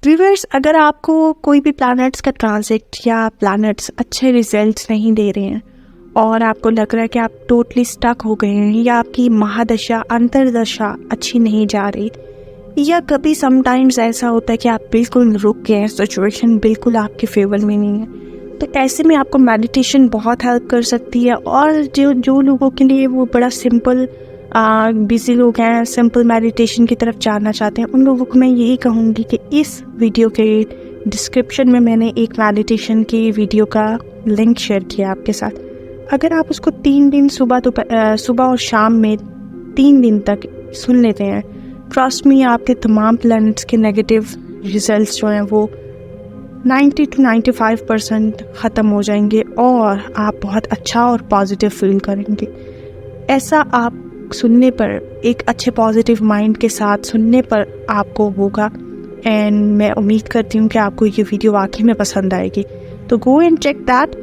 Viewers, अगर आपको कोई भी प्लैनेट्स का ट्रांजिट या प्लैनेट्स अच्छे रिजल्ट्स नहीं दे रहे हैं और आपको लग रहा है कि आप टोटली स्टक हो गए हैं या आपकी महादशा अंतर्दशा अच्छी नहीं जा रही, या कभी समटाइम्स ऐसा होता है कि आप बिल्कुल रुक गए हैं, सिचुएशन बिल्कुल आपके फेवर में नहीं है, तो ऐसे में आपको मेडिटेशन बहुत हेल्प कर सकती है। और जो लोगों के लिए वो बड़ा सिंपल बिजी लोग हैं, सिंपल मेडिटेशन की तरफ जाना चाहते हैं, उन लोगों को मैं यही कहूँगी कि इस वीडियो के डिस्क्रिप्शन में मैंने एक मेडिटेशन की वीडियो का लिंक शेयर किया आपके साथ। अगर आप उसको 3 दिन सुबह और शाम में 3 दिन तक सुन लेते हैं, ट्रस्ट मी, आपके तमाम प्लैनेट्स के नेगेटिव रिजल्ट्स जो हैं वो 90 to 95% ख़त्म हो जाएंगे और आप बहुत अच्छा और पॉजिटिव फील करेंगे। ऐसा आप सुनने पर, एक अच्छे पॉजिटिव माइंड के साथ सुनने पर आपको होगा। एंड मैं उम्मीद करती हूँ कि आपको ये वीडियो वाकई में पसंद आएगी, तो गो एंड चेक दैट।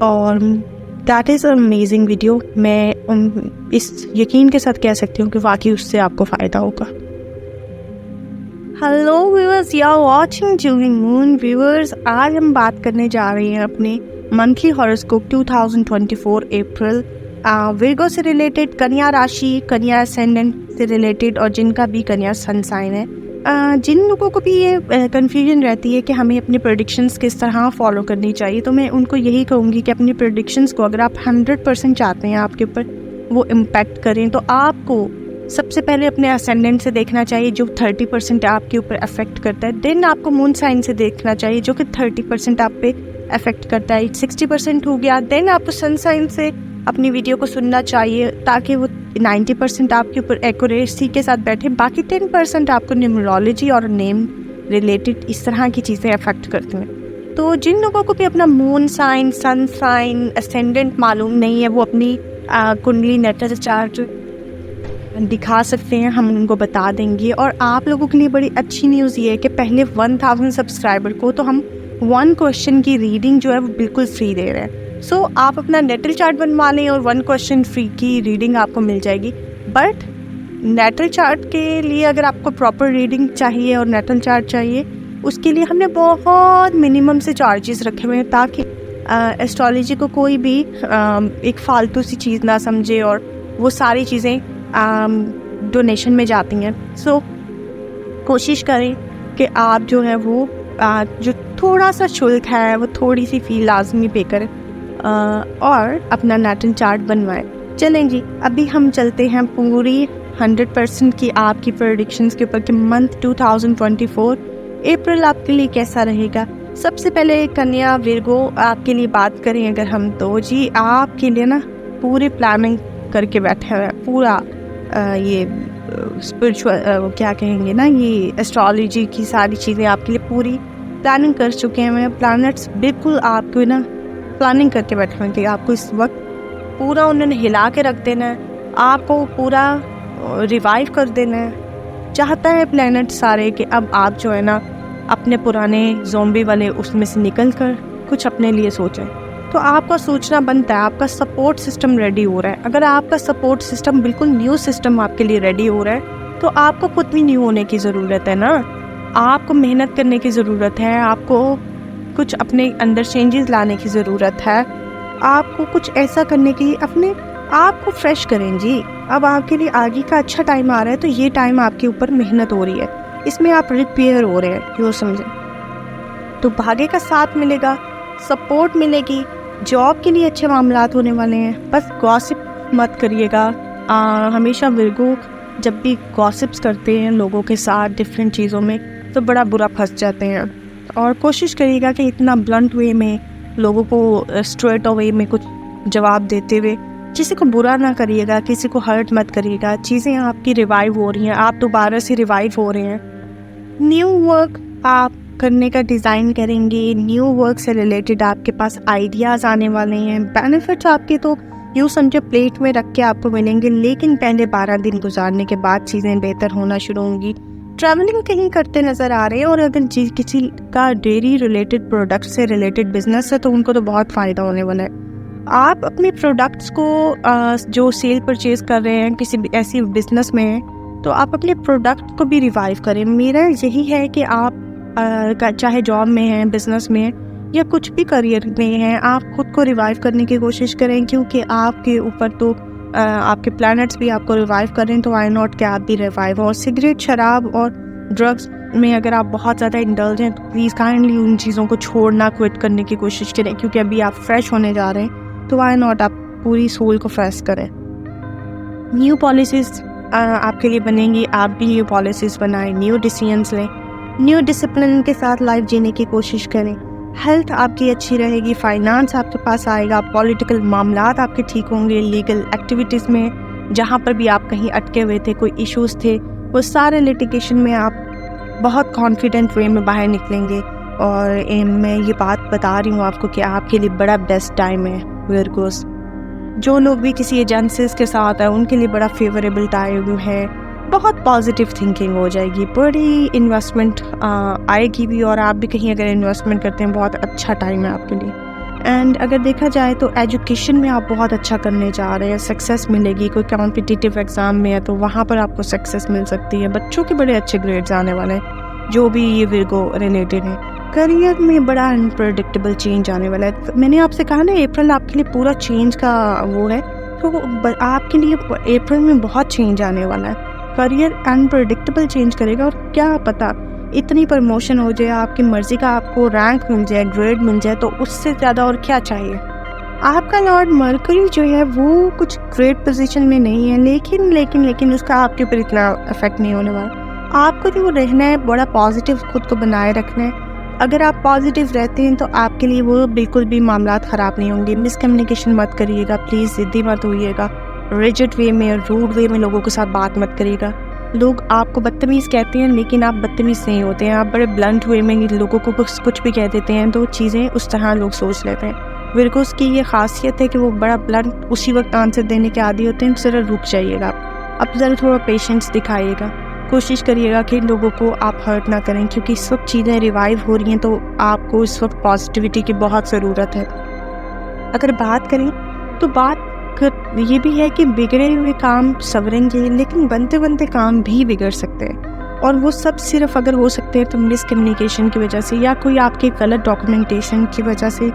और दैट इज़ अमेजिंग वीडियो। मैं इस यकीन के साथ कह सकती हूँ कि वाकई उससे आपको फ़ायदा होगा। Hello viewers, you are watching जूलिंग मून। व्यूअर्स, आज हम बात करने जा रहे हैं अपने मंथली हॉरोस्कोप 2024 अप्रैल विर्गो से रिलेटेड, कन्या राशि, कन्या असेंडेंट से रिलेटेड, और जिनका भी कन्या सन साइन है। जिन लोगों को भी ये कन्फ्यूजन रहती है कि हमें अपनी प्रेडिक्शंस किस तरह फॉलो करनी चाहिए, तो मैं उनको यही कहूँगी कि अपनी प्रेडिक्शंस को अगर आप 100% चाहते हैं आपके ऊपर वो इम्पैक्ट करें, तो आपको सबसे पहले अपने असेंडेंट से देखना चाहिए जो 30% आपके ऊपर अफेक्ट करता है। देन आपको मून साइन से देखना चाहिए जो कि 30% आप पे अफेक्ट करता है, 60% हो गया। देन आपको सन साइन से अपनी वीडियो को सुनना चाहिए ताकि वो 90% आपके ऊपर एक्यूरेसी के साथ बैठे, बाकी 10% आपको न्यूमरोलॉजी और नेम रिलेटेड इस तरह की चीज़ें अफेक्ट करती हैं। तो जिन लोगों को भी अपना moon sign, sun sign, ascendant मालूम नहीं है, वो अपनी कुंडली नेटल चार्ट दिखा सकते हैं, हम उनको बता देंगे। और आप लोगों के लिए बड़ी अच्छी न्यूज़ ये है कि पहले 1000 सब्सक्राइबर को तो हम 1 क्वेश्चन की रीडिंग जो है वो बिल्कुल फ्री दे रहे हैं। सो आप अपना नेटल चार्ट बनवा लें और 1 क्वेश्चन फ्री की रीडिंग आपको मिल जाएगी। बट नेटल चार्ट के लिए अगर आपको प्रॉपर रीडिंग चाहिए और नेटल चार्ट चाहिए, उसके लिए हमने बहुत मिनिमम से चार्जेस रखे हुए हैं ताकि एस्ट्रोलॉजी को कोई भी एक फालतू सी चीज़ ना समझे, और वो सारी चीज़ें डोनेशन में जाती हैं। सो कोशिश करें कि आप जो है वो जो थोड़ा सा शुल्क है वो थोड़ी सी फ़ी लाजमी पे करें और अपना नेटल चार्ट बनवाएं। चलें जी, अभी हम चलते हैं पूरी 100% की आपकी प्रेडिक्शंस के ऊपर कि मंथ 2024 अप्रैल आपके लिए कैसा रहेगा। सबसे पहले कन्या विर्गो आपके लिए बात करें अगर हम, तो जी आपके लिए ना पूरी प्लानिंग करके बैठे हुए हैं। पूरा ये स्पिरिचुअल क्या कहेंगे ना, ये एस्ट्रोलॉजी की सारी चीज़ें आपके लिए पूरी प्लानिंग कर चुके हैं। प्लैनेट्स बिल्कुल आपको ना प्लानिंग करके बैठे हैं कि आपको इस वक्त पूरा उन्होंने हिला के रख देना है, आपको पूरा रिवाइव कर देना है। चाहता है प्लैनेट सारे कि अब आप जो है ना अपने पुराने ज़ॉम्बी वाले उसमें से निकल कर कुछ अपने लिए सोचें। तो आपका सोचना बनता है, आपका सपोर्ट सिस्टम रेडी हो रहा है। अगर आपका सपोर्ट सिस्टम बिल्कुल न्यू सिस्टम आपके लिए रेडी हो रहा है, तो आपको खुद भी न्यू होने की ज़रूरत है ना। आपको मेहनत करने की ज़रूरत है, आपको कुछ अपने अंदर चेंजेस लाने की ज़रूरत है, आपको कुछ ऐसा करने के लिए अपने आप को फ्रेश करें जी। अब आपके लिए आगे का अच्छा टाइम आ रहा है, तो ये टाइम आपके ऊपर मेहनत हो रही है, इसमें आप रिपेयर हो रहे हैं, जो समझें। तो भाग्य का साथ मिलेगा, सपोर्ट मिलेगी, जॉब के लिए अच्छे मामलात होने वाले हैं। बस गॉसिप मत करिएगा। हमेशा विर्गो जब भी गॉसिप्स करते हैं लोगों के साथ डिफरेंट चीज़ों में, तो बड़ा बुरा फंस जाते हैं। और कोशिश करिएगा कि इतना ब्लंट वे में लोगों को स्ट्रेट वे में कुछ जवाब देते हुए किसी को बुरा ना करिएगा, किसी को हर्ट मत करिएगा। चीज़ें आपकी रिवाइव हो रही हैं, आप दोबारा से रिवाइव हो रहे हैं। न्यू वर्क आप करने का डिज़ाइन करेंगे, न्यू वर्क से रिलेटेड आपके पास आइडियाज़ आने वाले हैं। बेनिफिट्स आपके तो यूँ समझे प्लेट में रख के आपको मिलेंगे, लेकिन पहले 12 दिन गुजारने के बाद चीज़ें बेहतर होना शुरू होंगी। ट्रैवलिंग कहीं करते नज़र आ रहे हैं, और अगर किसी का डेयरी रिलेटेड प्रोडक्ट से रिलेटेड बिजनेस है तो उनको तो बहुत फ़ायदा होने वाला है। आप अपने प्रोडक्ट्स को जो सेल परचेज़ कर रहे हैं किसी ऐसी बिजनेस में, तो आप अपने प्रोडक्ट को भी रिवाइव करें। मेरा यही है कि आप चाहे जॉब में है, बिजनेस में है या कुछ भी करियर में है, आप खुद को रिवाइव करने की कोशिश करें, क्योंकि आपके ऊपर तो आपके प्लैनेट्स भी आपको रिवाइव करें, तो वाई नॉट कि आप भी रिवाइव हो। और सिगरेट, शराब और ड्रग्स में अगर आप बहुत ज़्यादा इंडल्ज हैं तो प्लीज़ काइंडली उन चीज़ों को छोड़ना, क्विट करने की कोशिश करें, क्योंकि अभी आप फ्रेश होने जा रहे हैं, तो वाई नॉट आप पूरी सोल को फ्रेश करें। न्यू पॉलिसीज़ आपके लिए बनेंगी, आप भी न्यू पॉलिसीज़ बनाएं, न्यू डिसीजंस लें, न्यू डिसिप्लिन के साथ लाइफ जीने की कोशिश करें। हेल्थ आपकी अच्छी रहेगी, फाइनेंस आपके पास आएगा, पॉलिटिकल मामलात आपके ठीक होंगे, लीगल एक्टिविटीज़ में जहाँ पर भी आप कहीं अटके हुए थे, कोई इश्यूज़ थे, वो सारे लिटिगेशन में आप बहुत कॉन्फिडेंट वे में बाहर निकलेंगे। और मैं ये बात बता रही हूँ आपको कि आपके लिए बड़ा बेस्ट टाइम है विर्गोस। जो लोग भी किसी एजेंसीज के साथ हैं उनके लिए बड़ा फेवरेबल टाइम है, बहुत पॉजिटिव थिंकिंग हो जाएगी, बड़ी इन्वेस्टमेंट आएगी भी, और आप भी कहीं अगर इन्वेस्टमेंट करते हैं बहुत अच्छा टाइम है आपके लिए। एंड अगर देखा जाए तो एजुकेशन में आप बहुत अच्छा करने जा रहे हैं, सक्सेस मिलेगी। कोई कॉम्पिटिटिव एग्ज़ाम में है तो वहाँ पर आपको सक्सेस मिल सकती है, बच्चों के बड़े अच्छे ग्रेड्स आने वाले हैं जो भी ये विर्गो रिलेटेड है। करियर में बड़ा अनप्रडिक्टेबल चेंज आने वाला है। मैंने आपसे कहा ना अप्रैल आपके लिए पूरा चेंज का वो है, तो आपके लिए अप्रैल में बहुत चेंज आने वाला है। करियर अनप्रडिक्टेबल चेंज करेगा, और क्या पता इतनी प्रमोशन हो जाए, आपकी मर्ज़ी का आपको रैंक मिल जाए, ग्रेड मिल जाए, तो उससे ज़्यादा और क्या चाहिए। आपका लॉर्ड मरकरी जो है वो कुछ ग्रेट पोजीशन में नहीं है, लेकिन उसका आपके ऊपर इतना इफेक्ट नहीं होने वाला। आपको जो रहना है बड़ा पॉजिटिव खुद को बनाए रखना है। अगर आप पॉजिटिव रहते हैं तो आपके लिए वो बिल्कुल भी मामलात ख़राब नहीं होंगे। मिसकम्युनिकेशन मत करिएगा, प्लीज़ ज़िद्दी मत होइएगा, रिजिड वे में, रूड वे में लोगों के साथ बात मत करिएगा। लोग आपको बदतमीज़ कहते हैं लेकिन आप बदतमीज़ नहीं होते हैं, आप बड़े ब्लंट वे में लोगों को कुछ भी कह देते हैं, तो चीज़ें उस तरह लोग सोच लेते हैं। विर्गोस की ये खासियत है कि वो बड़ा ब्लंट उसी वक्त आंसर देने के आदी होते हैं। ज़रा रुक जाइएगा, अब ज़रा थोड़ा पेशेंस दिखाइएगा, कोशिश करिएगा कि लोगों को आप हर्ट ना करें, क्योंकि इस वक्त चीज़ें रिवाइव हो रही हैं, तो आपको इस वक्त पॉजिटिविटी की बहुत ज़रूरत है। अगर बात करें तो बात ये भी है कि बिगड़े हुए काम संवरेंगे, लेकिन बनते बनते काम भी बिगड़ सकते हैं, और वो सब सिर्फ अगर हो सकते हैं तो मिसकम्युनिकेशन की वजह से, या कोई आपके गलत डॉक्यूमेंटेशन की वजह से,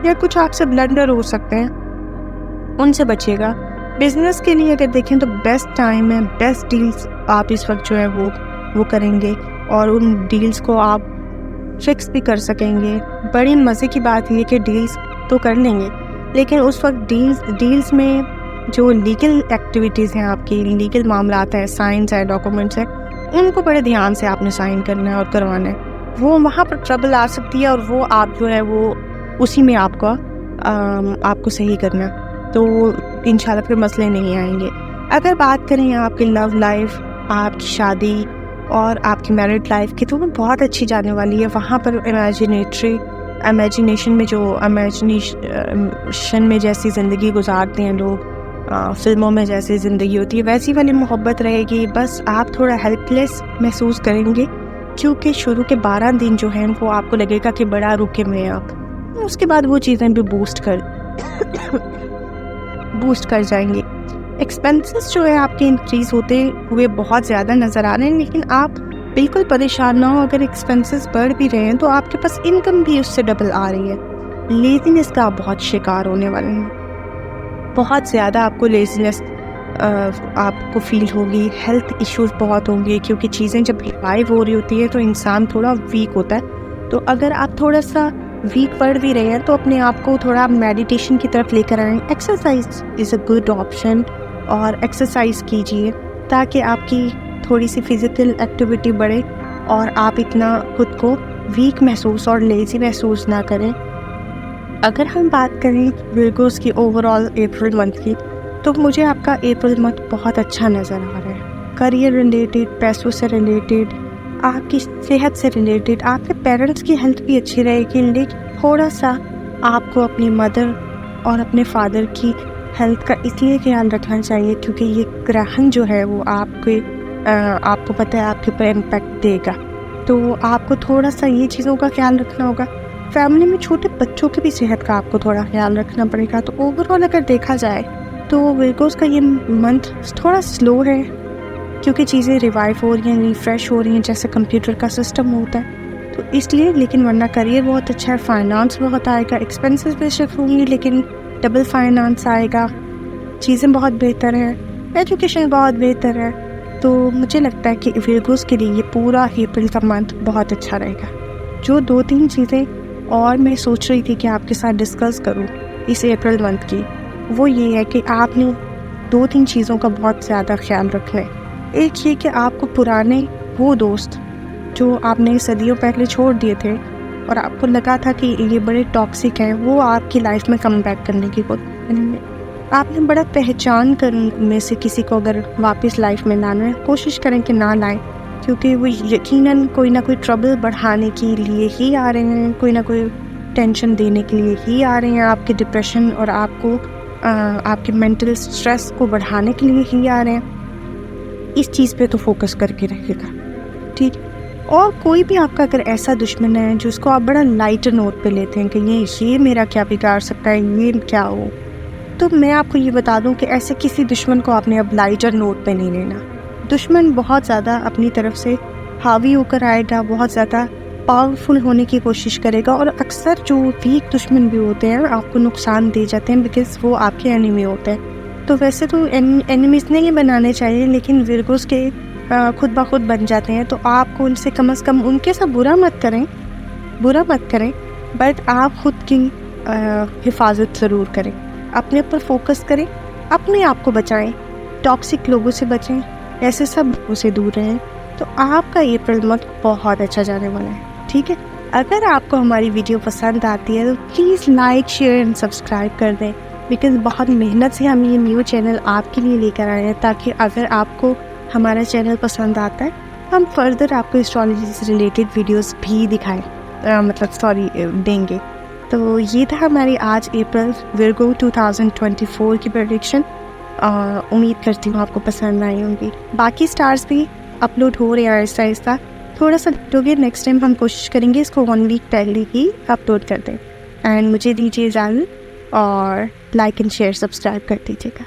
या कुछ आपसे ब्लंडर हो सकते हैं, उनसे बचिएगा। बिजनेस के लिए अगर देखें तो बेस्ट टाइम है, बेस्ट डील्स आप इस वक्त जो है वो करेंगे, और उन डील्स को आप फिक्स भी कर सकेंगे। बड़ी मज़े की बात ये कि डील्स तो कर लेंगे, लेकिन उस वक्त डील्स में जो लीगल एक्टिविटीज़ हैं, आपकी लीगल मामलात हैं, साइंस है, डॉक्यूमेंट्स हैं, उनको बड़े ध्यान से आपने साइन करना है और करवाना है। वो वहाँ पर ट्रबल आ सकती है, और वो आप जो है वो उसी में आपको सही करना, तो इंशाल्लाह फिर मसले नहीं आएंगे। अगर बात करें आपकी लव लाइफ, आपकी शादी और आपकी मैरिड लाइफ की, तो वो बहुत अच्छी जाने वाली है। वहाँ पर इमेजिनेशन में जो इमेजिनेशन में जैसी ज़िंदगी गुजारते हैं लोग, फिल्मों में जैसी ज़िंदगी होती है वैसी वाली मोहब्बत रहेगी। बस आप थोड़ा हेल्पलेस महसूस करेंगे, क्योंकि शुरू के 12 दिन जो हैं वो आपको लगेगा कि बड़ा रुके में आप, उसके बाद वो चीज़ें भी बूस्ट कर जाएंगी। एक्सपेंसेस जो है आपके इंक्रीज़ होते हुए बहुत ज़्यादा नज़र आ रहे हैं, लेकिन आप बिल्कुल परेशान ना हो। अगर एक्सपेंसेस बढ़ भी रहे हैं तो आपके पास इनकम भी उससे डबल आ रही है। लेज़ीनेस का आप बहुत शिकार होने वाले हैं, बहुत ज़्यादा आपको लेज़ीनेस आपको फील होगी। हेल्थ इश्यूज़ बहुत होंगे, क्योंकि चीज़ें जब रिवाइव हो रही होती है तो इंसान थोड़ा वीक होता है। तो अगर आप थोड़ा सा वीक पड़ भी रहे हैं तो अपने आप को थोड़ा मेडिटेशन की तरफ लेकर आएँ। Exercise is a good option, और एक्सरसाइज कीजिए ताकि आपकी थोड़ी सी फिज़िकल एक्टिविटी बढ़े और आप इतना खुद को वीक महसूस और लेज़ी महसूस ना करें। अगर हम बात करें विर्गोस की ओवरऑल अप्रैल मंथ की, तो मुझे आपका अप्रैल मंथ बहुत अच्छा नज़र आ रहा है। करियर रिलेटेड, पैसों से रिलेटेड, आपकी सेहत से रिलेटेड, आपके पेरेंट्स की हेल्थ भी अच्छी रहेगी, लेकिन थोड़ा सा आपको अपनी मदर और अपने फादर की हेल्थ का इसलिए ख्याल रखना चाहिए क्योंकि ये ग्रहण जो है वो आपको पता है आपके ऊपर इम्पैक्ट देगा, तो आपको थोड़ा सा ये चीज़ों का ख्याल रखना होगा। फैमिली में छोटे बच्चों की भी सेहत का आपको थोड़ा ख्याल रखना पड़ेगा। तो ओवरऑल अगर देखा जाए तो विर्गोस का ये मंथ थोड़ा स्लो है, क्योंकि चीज़ें रिवाइव हो रही हैं, रिफ़्रेश हो रही हैं, जैसे कंप्यूटर का सिस्टम होता है। तो इसलिए, लेकिन वरना करियर बहुत अच्छा है, फाइनेंस बहुत आएगा, एक्सपेंसेस भी शिफ्ट होंगी लेकिन डबल फाइनेंस आएगा, चीज़ें बहुत बेहतर हैं, एजुकेशन बहुत बेहतर है। तो मुझे लगता है कि विर्गोस के लिए ये पूरा अप्रैल का मंथ बहुत अच्छा रहेगा। जो 2-3 चीज़ें और मैं सोच रही थी कि आपके साथ डिस्कस करूं इस अप्रैल मंथ की, वो ये है कि आपने 2-3 चीज़ों का बहुत ज़्यादा ख्याल रखना है। एक ये कि आपको पुराने वो दोस्त जो आपने सदियों पहले छोड़ दिए थे और आपको लगा था कि ये बड़े टॉक्सिक हैं, वो आपकी लाइफ में कम बैक करने की आपने बड़ा पहचान कर उनमें से किसी को अगर वापस लाइफ में लाना है, कोशिश करें कि ना लाएं, क्योंकि वो यकीनन कोई ना कोई ट्रबल बढ़ाने के लिए ही आ रहे हैं, कोई ना कोई टेंशन देने के लिए ही आ रहे हैं, आपके डिप्रेशन और आपको आपके मेंटल स्ट्रेस को बढ़ाने के लिए ही आ रहे हैं। इस चीज़ पे तो फोकस करके रखिएगा, ठीक। और कोई भी आपका अगर ऐसा दुश्मन है जिसको आप बड़ा लाइटर नोट पे लेते हैं कि ये मेरा क्या बिगाड़ सकता है, ये क्या हो, तो मैं आपको ये बता दूं कि ऐसे किसी दुश्मन को आपने अब लाइटर नोट पे नहीं लेना। दुश्मन बहुत ज़्यादा अपनी तरफ से हावी होकर आएगा, बहुत ज़्यादा पावरफुल होने की कोशिश करेगा, और अक्सर जो वीक दुश्मन भी होते हैं आपको नुकसान दे जाते हैं बिकॉज वो आपके एनिमी होते हैं। तो वैसे तो एनिमीज़ नहीं बनाने चाहिए, लेकिन विर्गोस के खुद ब खुद बन जाते हैं। तो आपको उनसे कम से कम उनके साथ बुरा मत करें, बट आप खुद की हिफाजत ज़रूर करें, अपने ऊपर फोकस करें, अपने आप को बचाएं, टॉक्सिक लोगों से बचें, ऐसे सब लोगों से दूर रहें। तो आपका अप्रैल मंथ बहुत अच्छा जाने वाला है, ठीक है। अगर आपको हमारी वीडियो पसंद आती है तो please like, share and subscribe कर दें, बिकॉज़ बहुत मेहनत से हम ये न्यू चैनल आपके लिए लेकर आए हैं, ताकि अगर आपको हमारा चैनल पसंद आता है हम फर्दर आपको एस्ट्रोलॉजी से रिलेटेड वीडियोस भी देंगे। तो ये था हमारी आज अप्रैल विर्गो 2024 की प्रेडिक्शन। उम्मीद करती हूँ आपको पसंद आई होंगी। बाकी स्टार्स भी अपलोड हो रहे हैं आहिस्ता, थोड़ा सा लेट, नेक्स्ट टाइम हम कोशिश करेंगे इसको 1 वीक पहले ही अपलोड कर दें। एंड मुझे दीजिए इजाज़त और लाइक एंड शेयर सब्सक्राइब कर दीजिएगा।